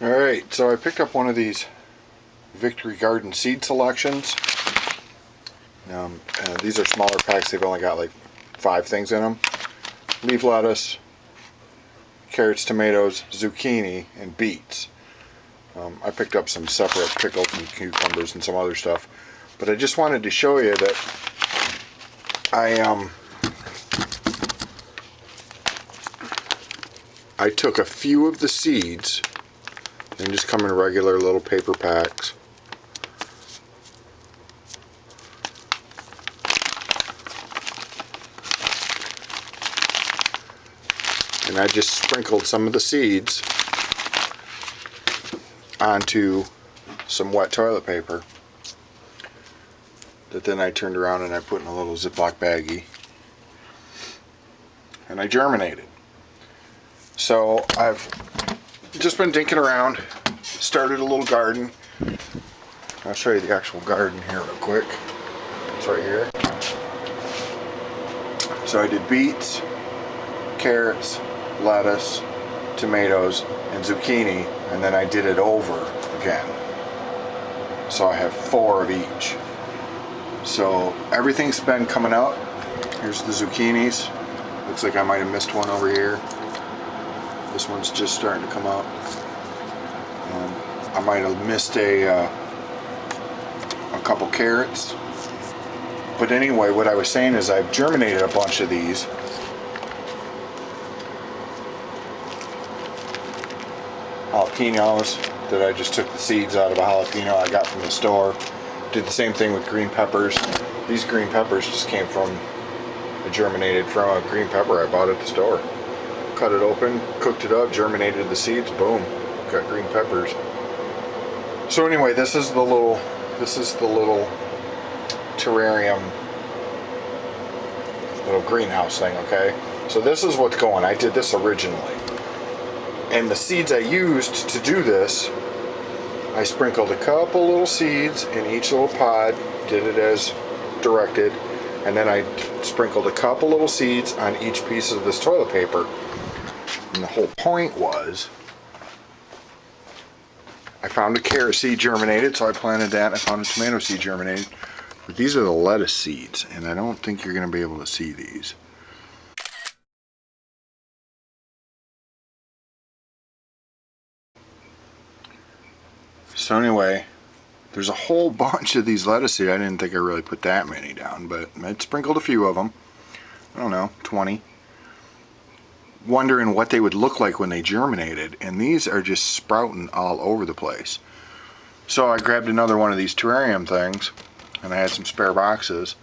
Alright, so I picked up one of these Victory Garden seed selections. These are smaller packs. They've only got like 5 things in them. Leaf lettuce, carrots, tomatoes, zucchini, and beets. I picked up some separate pickles and cucumbers and some other stuff. But I just wanted to show you that I took a few of the seeds and just come in regular little paper packs. And I just sprinkled some of the seeds onto some wet toilet paper that then I turned around and I put in a little Ziploc baggie and I germinated. So I've just been dinking around, started a little garden. I'll show you the actual garden here real quick. It's right here. So I did beets, carrots, lettuce, tomatoes, and zucchini, and then I did it over again. So I have 4 of each. So everything's been coming up. Here's the zucchinis. Looks like I might have missed one over here. This one's just starting to come up. I might have missed a couple carrots. But anyway, what I was saying is I've germinated a bunch of these. Jalapenos that I just took the seeds out of a jalapeno I got from the store. Did the same thing with green peppers. These green peppers just came from, germinated from a green pepper I bought at the store. Cut it open, cooked it up, germinated the seeds, boom, got green peppers. So anyway, this is the little terrarium, little greenhouse thing, okay? So this is what's going. I did this originally. And the seeds I used to do this, I sprinkled a couple little seeds in each little pod, did it as directed, and then I sprinkled a couple little seeds on each piece of this toilet paper. And the whole point was, I found a carrot seed germinated, so I planted that. I found a tomato seed germinated. But these are the lettuce seeds, and I don't think you're going to be able to see these. So anyway, there's a whole bunch of these lettuce seeds. I didn't think I really put that many down, but I sprinkled a few of them. I don't know, 20. Wondering what they would look like when they germinated, and these are just sprouting all over the place. So I grabbed another one of these terrarium things, and I had some spare boxes,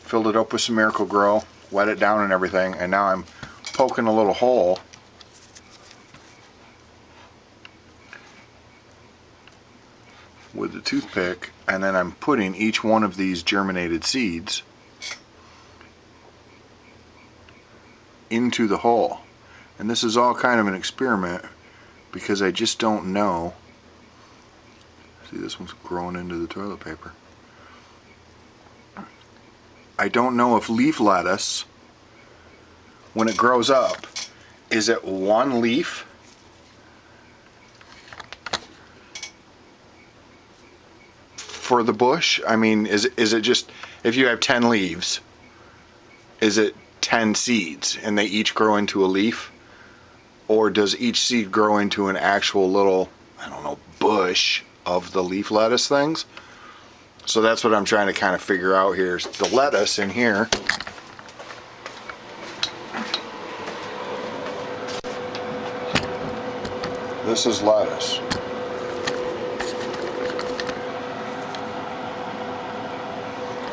filled it up with some Miracle-Gro, wet it down and everything, and now I'm poking a little hole with the toothpick, and then I'm putting each one of these germinated seeds into the hole. And this is all kind of an experiment because I just don't know. See, this one's growing into the toilet paper. I don't know if leaf lettuce, when it grows up, is it one leaf for the bush? I mean, is it just, if you have 10 leaves, is it 10 seeds and they each grow into a leaf? Or does each seed grow into an actual little, I don't know, bush of the leaf lettuce things? So that's what I'm trying to kind of figure out here. Is the lettuce in here. This is lettuce.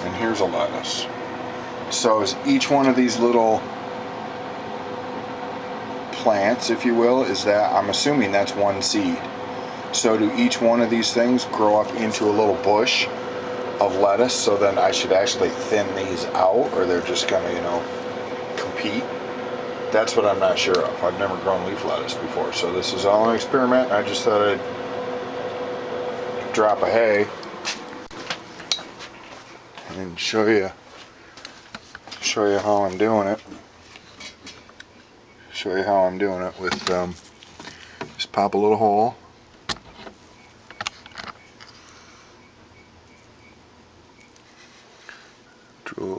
And here's a lettuce. So is each one of these little plants, if you will, is that, I'm assuming that's one seed. So do each one of these things grow up into a little bush of lettuce, so then I should actually thin these out, or they're just gonna, you know, compete? That's what I'm not sure of. I've never grown leaf lettuce before, so this is all an experiment. I just thought I'd drop a hay and show you how I'm doing it. Show you how I'm doing it with just pop a little hole,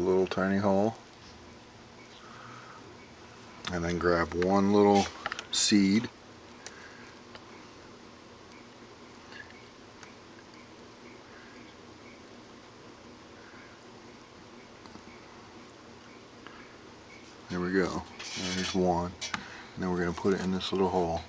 little tiny hole. And then grab one little seed. There we go. There's one. And then we're going to put it in this little hole.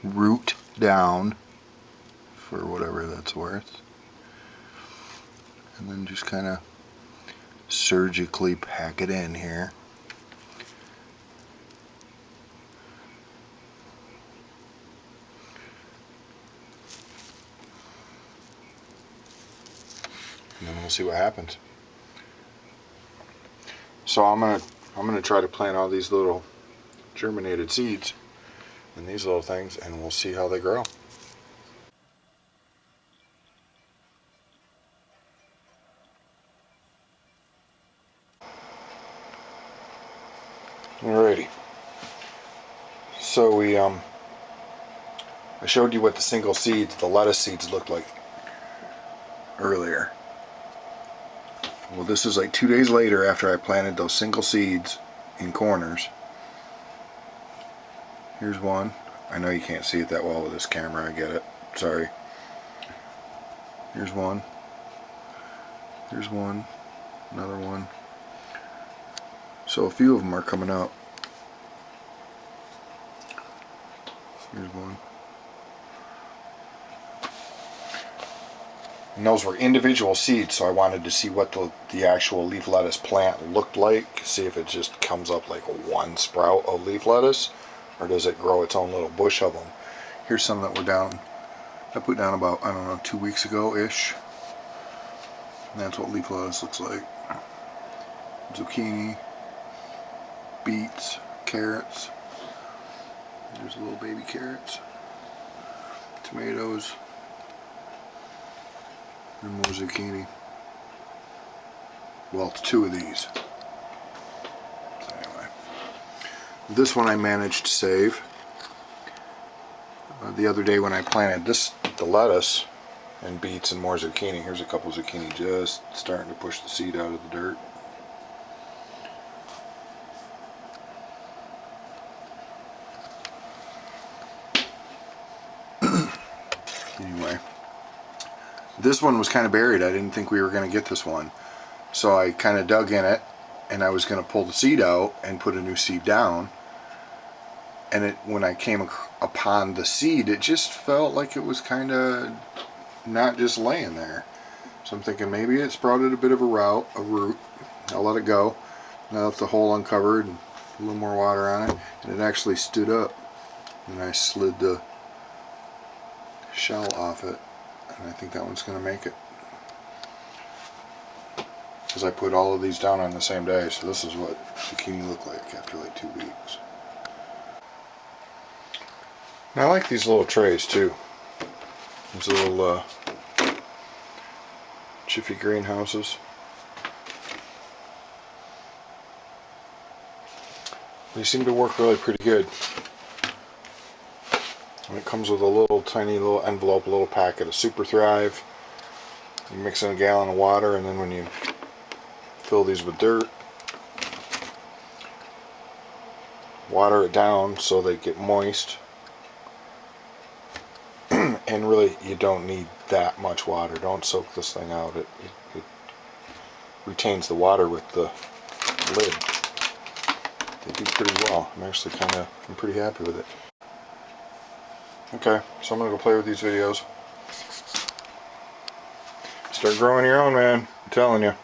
Root down, for whatever that's worth. And then just kind of surgically pack it in here. And then we'll see what happens. So I'm gonna try to plant all these little germinated seeds in these little things, and we'll see how they grow. Alrighty. So I showed you what the single seeds, the lettuce seeds, looked like earlier. Well, this is like 2 days later after I planted those single seeds in corners. Here's one. I know you can't see it that well with this camera, I get it. Sorry. Here's one. Here's one. Another one. So a few of them are coming up. Here's one. And those were individual seeds, so I wanted to see what the actual leaf lettuce plant looked like. See if it just comes up like one sprout of leaf lettuce, or does it grow its own little bush of them. Here's some that were down. I put down about, I don't know, 2 weeks ago-ish. And that's what leaf lettuce looks like. Zucchini, beets, carrots. There's little baby carrots. Tomatoes. And more zucchini. Well, it's 2 of these. So anyway, this one I managed to save. The other day when I planted the lettuce and beets and more zucchini. Here's a couple zucchini just starting to push the seed out of the dirt. Anyway. This one was kind of buried. I didn't think we were going to get this one. So I kind of dug in it, and I was going to pull the seed out and put a new seed down. And when I came upon the seed, it just felt like it was kind of not just laying there. So I'm thinking maybe it sprouted a bit of a root. I'll let it go. And I left the hole uncovered and a little more water on it. And it actually stood up. And I slid the shell off it. And I think that one's going to make it. Because I put all of these down on the same day, so this is what zucchini look like after like 2 weeks. And I like these little trays too. These little Jiffy greenhouses. They seem to work really pretty good. And it comes with a little tiny little envelope, a little packet of Super Thrive. You mix in a gallon of water, and then when you fill these with dirt, water it down so they get moist. And really, you don't need that much water. Don't soak this thing out. It retains the water with the lid. They do pretty well. I'm pretty happy with it. Okay, so I'm gonna go play with these videos. Start growing your own, man. I'm telling you.